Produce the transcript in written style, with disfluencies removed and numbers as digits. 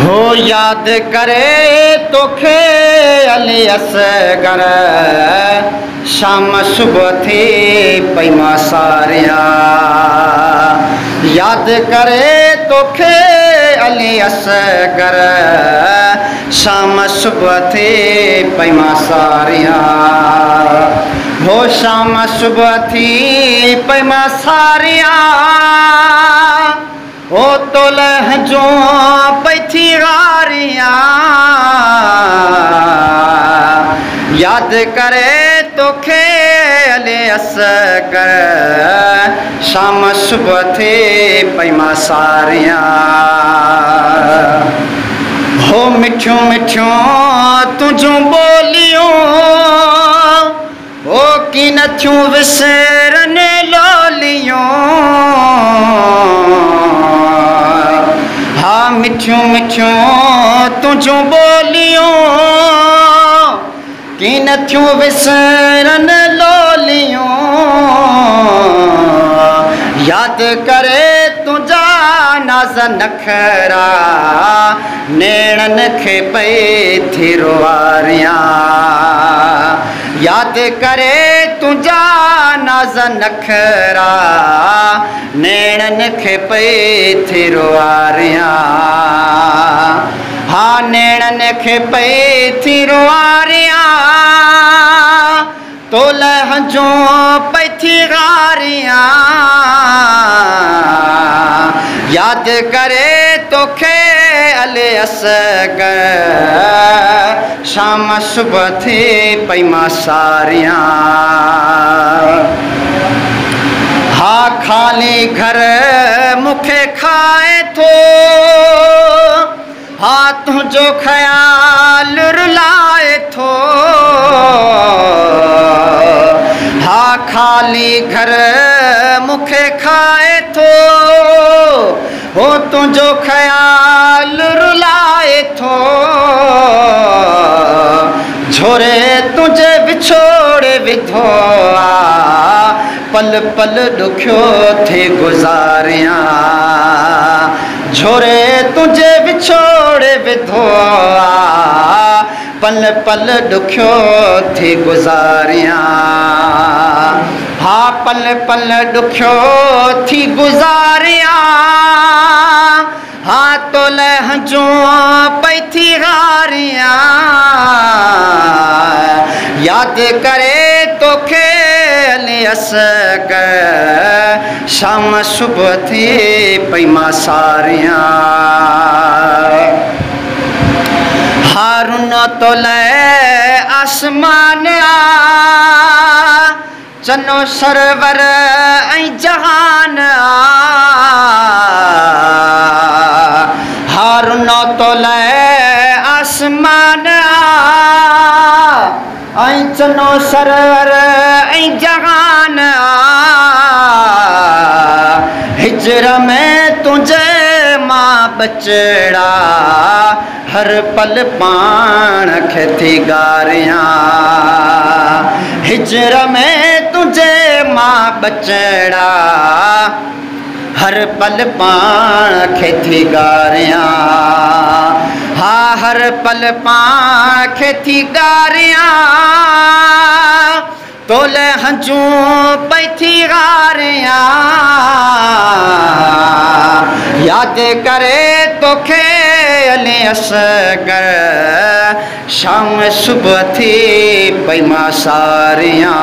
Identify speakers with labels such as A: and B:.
A: हो याद करे तोखे अली असगर शाम सुबह थी पई मां सारिया याद करे तोखे अली असगर शाम सुबह थी पई मां सारिया हो शाम सुबह थी पई मां सारिया ओ तो लहजो पैथी गारिया याद करे तोखे अले असगर शाम सुबह थे पई मां सारिया हो मिठियूं मिठियूं तुझूं बोलियूं ओ की नथियूं विसरन लोलियूं हाँ मिठियूं मिठियूं तुझूं बोलियूं की नथियूं विसरन लोलियूं याद करे तुझा नाज़ नखरा नेणन खे पई थी रुवारिया याद करे तुझा नाज़ नखरा नेणन खे पई थी रुवारिया हाँ नेणन खे पई थी रुवारिया तो लहजो पई थी गारिया याद करे तोखे अले असगर शाम सुबह थी पई मां सारिया हा खाली घर मुखे खाए थो हा तुझो ख्याल रुलाए थो हा खाली घर मुखे खाए थो हो तुझो ख्याल रुलाए थो झोरे तुझे विछोड़े विधो पल पल दुखियो थे गुजारिया झोरे तुझे विछोड़े विधो पल पल दुखियो थे गुजारिया हाँ पल पल दुखियो थी गुजारिया हाँ तो लहजो पई थी गारिया याद करे तोखे अली असगर शाम सुबह थी पई मां सारिया हारून तो ले आसमान चनो सरवर ऐं जहान हारून तो ले आसमान ऐं चनो सरवर ऐं जहान हिजर में तुझे मां बचड़ा हर पल पाण खे थी गारिया हिजर में तुझे मां बचड़ा हर पल पाण खे थी गारिया हाँ हर पल पाण खे थी गारिया तो लहजो पई थी गारिया याद करे तोखे अली असगर शाम सुबह थी पई मां सारिया।